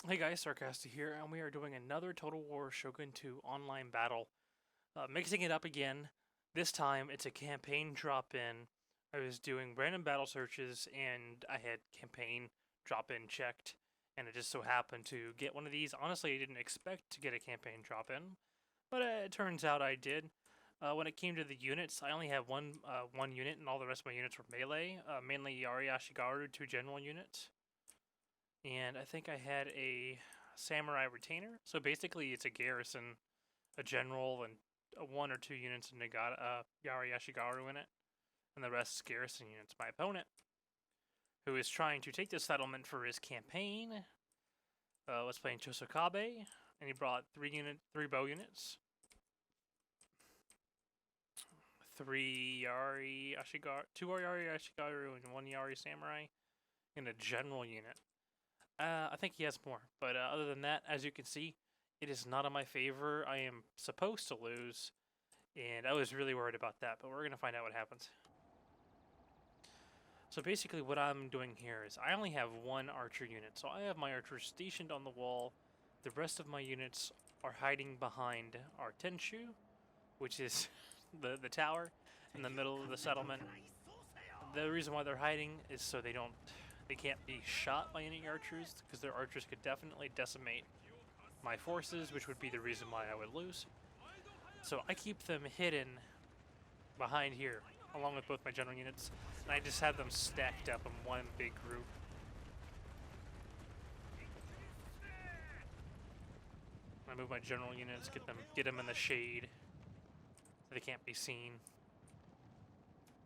Hey guys, Sarcastic here, and we are doing another Total War Shogun 2 online battle. Mixing it up again. This time it's a campaign drop-in. I was doing random battle searches, and I had campaign drop-in checked, and it just so happened to get one of these. Honestly, I didn't expect to get a campaign drop-in, but it turns out I did. When it came to the units, I only have one unit, and all the rest of my units were melee. Mainly Yari Ashigaru, 2 general units. And I think I had a samurai retainer. So basically, it's a garrison, a general, and one or two units of Yari Ashigaru in it, and the rest is garrison units. My opponent, who is trying to take the settlement for his campaign, was playing Chosokabe, and he brought three bow units, 2 Yari Ashigaru, and 1 Yari samurai, and a general unit. I think he has more, but other than that, as you can see, it is not in my favor. I am supposed to lose, and I was really worried about that, but we're going to find out what happens. So basically what I'm doing here is I only have 1 archer unit, so I have my archers stationed on the wall. The rest of my units are hiding behind our Tenshu, which is the tower in the middle of the settlement. The reason why they're hiding is so they can't be shot by any archers, because their archers could definitely decimate my forces, which would be the reason why I would lose. So I keep them hidden behind here, along with both my general units, and I just have them stacked up in one big group. I move my general units, get them in the shade, so they can't be seen.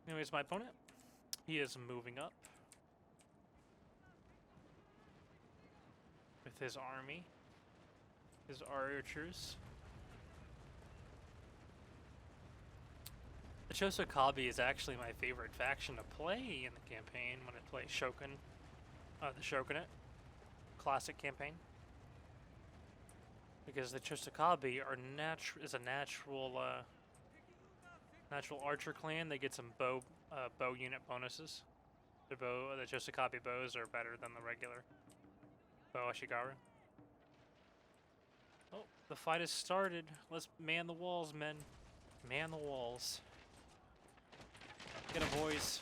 Anyways, my opponent, he is moving up with his army, his archers. The Chosokabe is actually my favorite faction to play in the campaign when I play Shogun, the Shogunate classic campaign, because the Chosokabe is a natural archer clan. They get some bow unit bonuses. The Chosokabe bows are better than the regular bow Ashigaru. Oh, the fight has started. Let's man the walls, men. Man the walls. Get him, boys.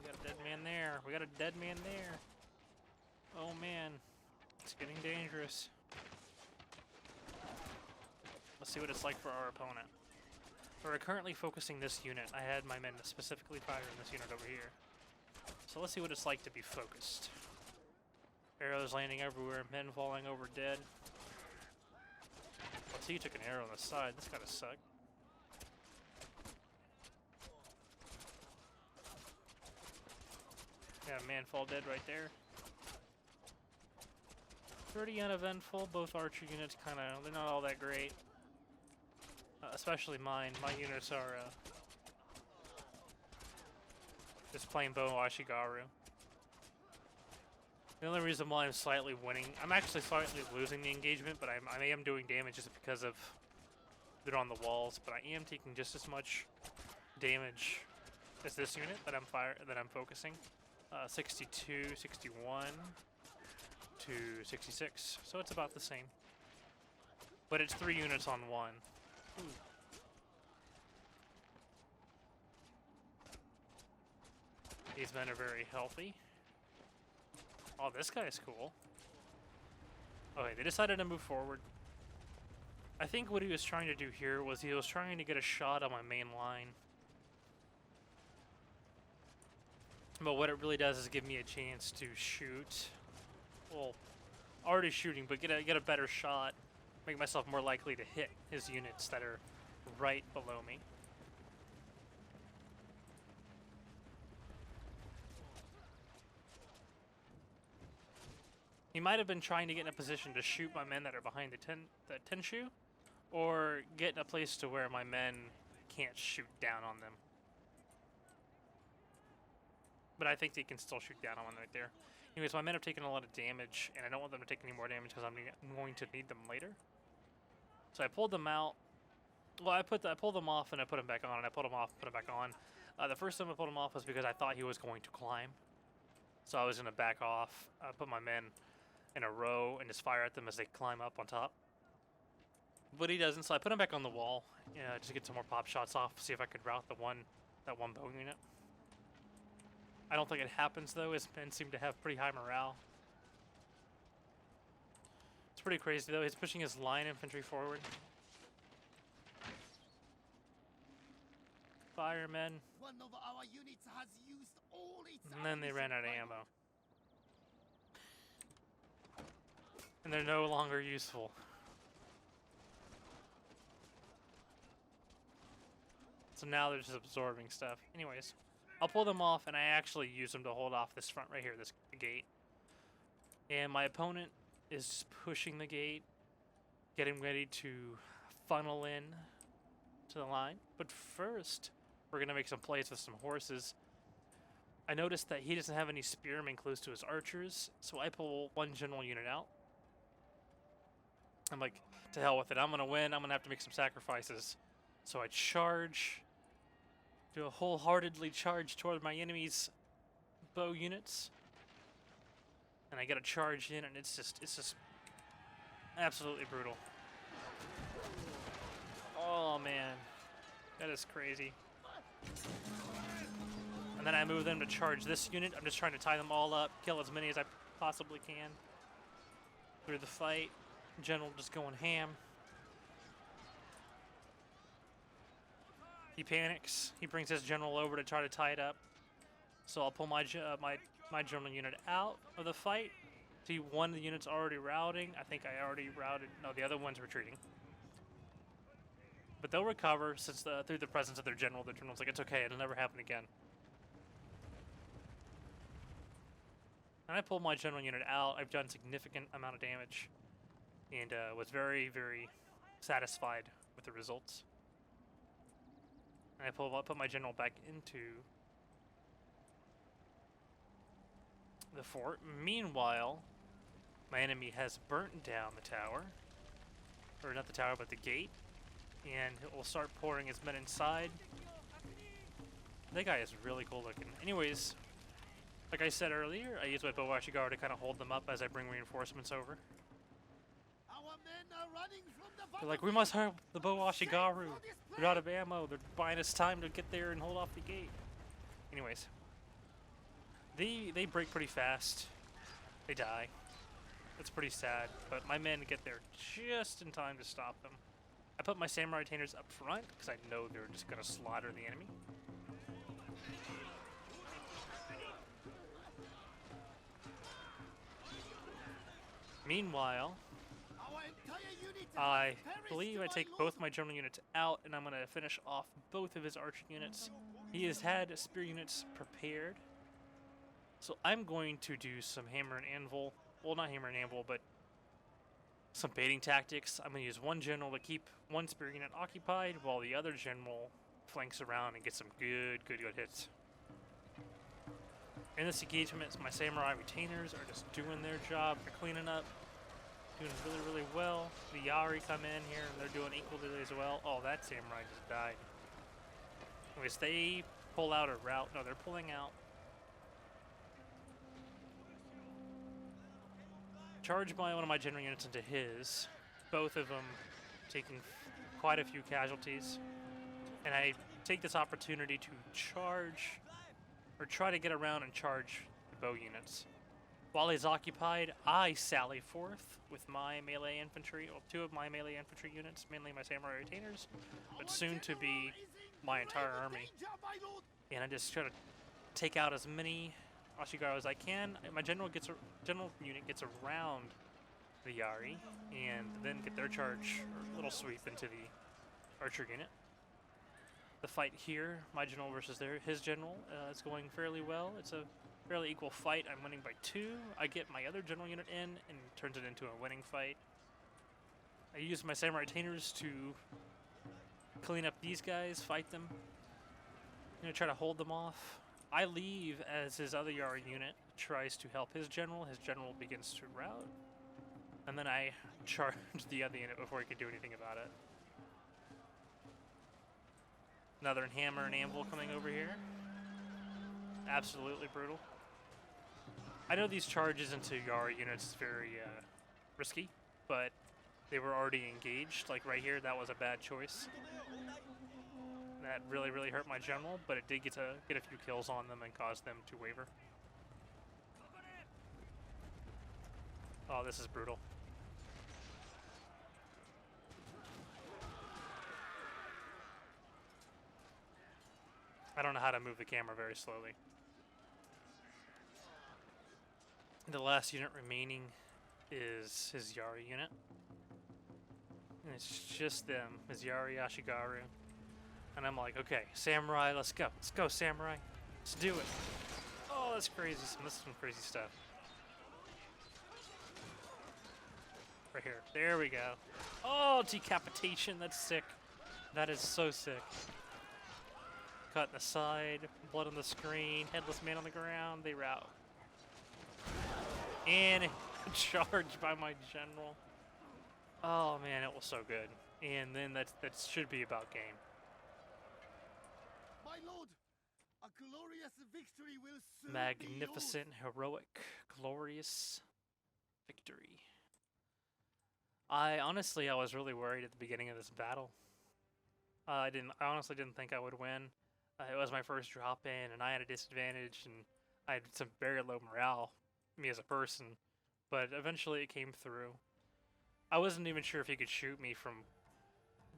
We got a dead man there. We got a dead man there. Oh man, it's getting dangerous. Let's see what it's like for our opponent. We're currently focusing this unit. I had my men specifically fire in this unit over here. So let's see what it's like to be focused. Arrows landing everywhere, men falling over dead. Let's see, you took an arrow on the side. This gotta suck. Yeah, man fall dead right there. Pretty uneventful. Both archer units they're not all that great. Especially mine. My units are just plain bow Ashigaru. The only reason why I'm slightly winning, I'm actually slightly losing the engagement, but I am doing damage just because of they're on the walls. But I am taking just as much damage as this unit that I'm focusing. 62, 61 to 66, so it's about the same. But it's 3 units on 1. Ooh. These men are very healthy. Oh, this guy is cool. Okay, they decided to move forward. I think what he was trying to do here was he was trying to get a shot on my main line. But what it really does is give me a chance to shoot. Well, already shooting, but get a better shot. Make myself more likely to hit his units that are right below me. He might have been trying to get in a position to shoot my men that are behind the Tenshu, or get in a place to where my men can't shoot down on them. But I think they can still shoot down on one right there. Anyways, my men have taken a lot of damage, and I don't want them to take any more damage because I'm going to need them later. So I pulled them out. Well, I pulled them off and I put them back on, and I pulled them off and put them back on. The first time I pulled him off was because I thought he was going to climb. So I was going to back off, put my men in a row, and just fire at them as they climb up on top. But he doesn't, so I put him back on the wall, just to get some more pop shots off, see if I could rout that one bow unit. I don't think it happens though, his men seem to have pretty high morale. It's pretty crazy though, he's pushing his line infantry forward. Firemen. One of our units has used all its And then they ran out of ammunition. ammo. And they're no longer useful. So now they're just absorbing stuff. Anyways, I'll pull them off, and I actually use them to hold off this front right here, this gate. And my opponent is just pushing the gate, getting ready to funnel in to the line. But first, we're going to make some plays with some horses. I noticed that he doesn't have any spearmen close to his archers, so I pull one general unit out. I'm like, to hell with it, I'm going to win, I'm going to have to make some sacrifices. So I charge, do a wholeheartedly charge toward my enemy's bow units. And I get a charge in, and it's just absolutely brutal. Oh man, that is crazy. And then I move them to charge this unit. I'm just trying to tie them all up, kill as many as I possibly can through the fight. General just going ham. He panics. He brings his general over to try to tie it up. So I'll pull my general unit out of the fight. See, one of the units already routing. I think I already routed. No, the other one's retreating. But they'll recover since through the presence of their general. The general's like, it's okay, it'll never happen again. And I pulled my general unit out. I've done significant amount of damage, and was very, very satisfied with the results. And I put my general back into the fort. Meanwhile, my enemy has burnt down the tower. Or not the tower, but the gate. And it will start pouring his men inside. That guy is really cool looking. Anyways, like I said earlier, I use my Bowashi Guard to kind of hold them up as I bring reinforcements over. Our men are running from the They're like, we must help the Bowashi Garu. They're out of ammo. They're buying us time to get there and hold off the gate. Anyways, they break pretty fast. They die. It's pretty sad, but my men get there just in time to stop them. I put my samurai retainers up front because I know they're just going to slaughter the enemy. Meanwhile, I believe I take both my general units out, and I'm going to finish off both of his archer units. He has had spear units prepared, so I'm going to do some hammer and anvil. Well, not hammer and anvil, but some baiting tactics. I'm going to use one general to keep one spear unit occupied, while the other general flanks around and gets some good hits. In this engagement, my samurai retainers are just doing their job. They're cleaning up, doing really well. The Yari come in here, and they're doing equally as well. Oh, that samurai just died. Anyways, they pull out a route. No, they're pulling out. Charge one of my general units into his. Both of them taking quite a few casualties. And I take this opportunity to charge, or try to get around and charge the bow units. While he's occupied, I sally forth with my melee infantry, well, two of my melee infantry units, mainly my samurai retainers, but soon to be my entire army. And I just try to take out as many Ashigaru as I can. My general unit gets around the Yari, and then get their charge, or little sweep into the archer unit. The fight here, my general versus his general, is going fairly well. It's a fairly equal fight. I'm winning by 2. I get my other general unit in, and turns it into a winning fight. I use my samurai retainers to clean up these guys, fight them. I'm gonna try to hold them off. I leave as his other Yari unit tries to help his general. His general begins to rout. And then I charge the other unit before he can do anything about it. Another hammer and anvil coming over here. Absolutely brutal. I know these charges into Yara units is very risky, but they were already engaged. Like right here, that was a bad choice. That really, really hurt my general, but it did get a few kills on them and caused them to waver. Oh, this is brutal. I don't know how to move the camera very slowly. The last unit remaining is his Yari unit. And it's just them, his Yari Ashigaru. And I'm like, okay, samurai, let's go. Let's go, samurai. Let's do it. Oh, that's crazy. This is some crazy stuff. Right here. There we go. Oh, decapitation. That's sick. That is so sick. Cut in the side, blood on the screen, headless man on the ground. They rout. And a charge by my general. Oh man, it was so good. And then that should be about game. My lord, a glorious victory will soon Magnificent, heroic, glorious victory. I was really worried at the beginning of this battle. I honestly didn't think I would win. It was my first drop in, and I had a disadvantage, and I had some very low morale, me as a person. But eventually, it came through. I wasn't even sure if he could shoot me from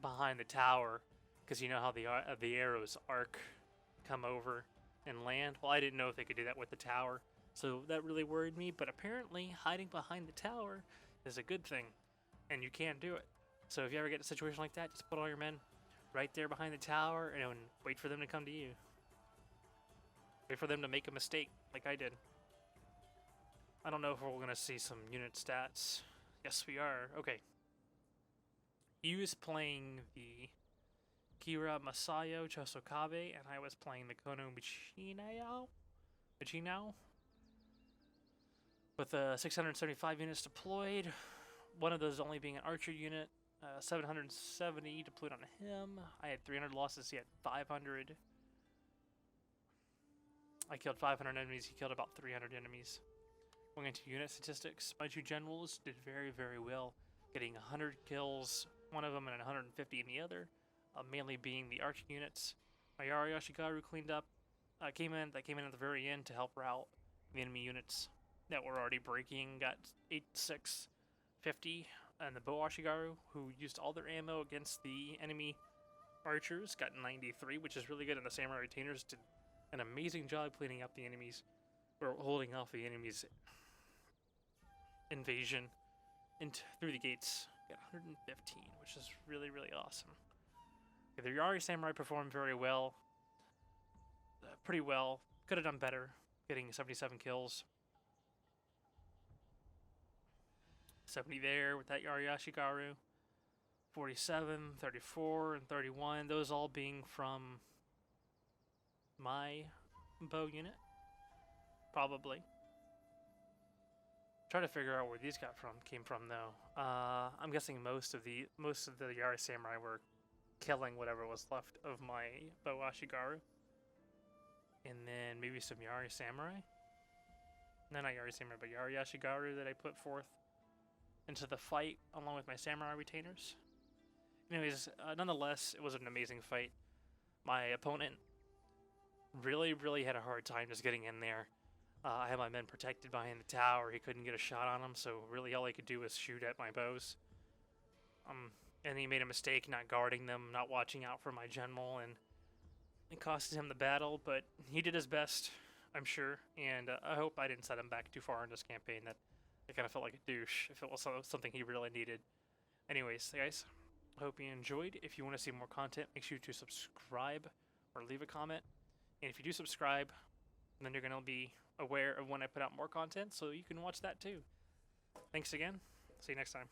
behind the tower, because you know how the arrows arc, come over, and land. Well, I didn't know if they could do that with the tower, so that really worried me. But apparently, hiding behind the tower is a good thing, and you can do it. So if you ever get a situation like that, just put all your men right there behind the tower and wait for them to come to you. Wait for them to make a mistake, like I did. I don't know if we're going to see some unit stats. Yes, we are. Okay. He was playing the Kira Masayo Chosokabe, and I was playing the Kono Michinao. With 675 units deployed, one of those only being an archer unit. 770 deployed on him. I had 300 losses. He had 500. I killed 500 enemies. He killed about 300 enemies. Going into unit statistics, my two generals did very, very well, getting 100 kills, one of them, and 150 in the other. Mainly being the archer units. My Yari Ashigaru cleaned up. Came in at the very end to help rout the enemy units that were already breaking. Got 8,650. And the Bow Ashigaru, who used all their ammo against the enemy archers, got 93, which is really good. And the Samurai Retainers did an amazing job cleaning up the enemies, or holding off the enemies' invasion through the gates. Got 115, which is really, really awesome. The Yari Samurai performed very well. Pretty well. Could have done better, getting 77 kills. 70 there with that Yari Ashigaru. 47, 34, and 31. Those all being from my bow unit. Probably. Try to figure out where these came from though. I'm guessing most of the Yari Samurai were killing whatever was left of my Bow Ashigaru. And then maybe some Yari Samurai. No, not Yari Samurai, but Yari Ashigaru that I put forth into the fight along with my Samurai Retainers. Anyways, nonetheless, it was an amazing fight. My opponent really, really had a hard time just getting in there. I had my men protected behind the tower. He couldn't get a shot on them, so really all he could do was shoot at my bows. And he made a mistake not guarding them, not watching out for my general, and it costed him the battle, but he did his best, I'm sure, and I hope I didn't set him back too far in this campaign that it kind of felt like a douche if it was something he really needed. Anyways, guys, I hope you enjoyed. If you want to see more content, make sure to subscribe or leave a comment. And if you do subscribe, then you're going to be aware of when I put out more content, so you can watch that too. Thanks again. See you next time.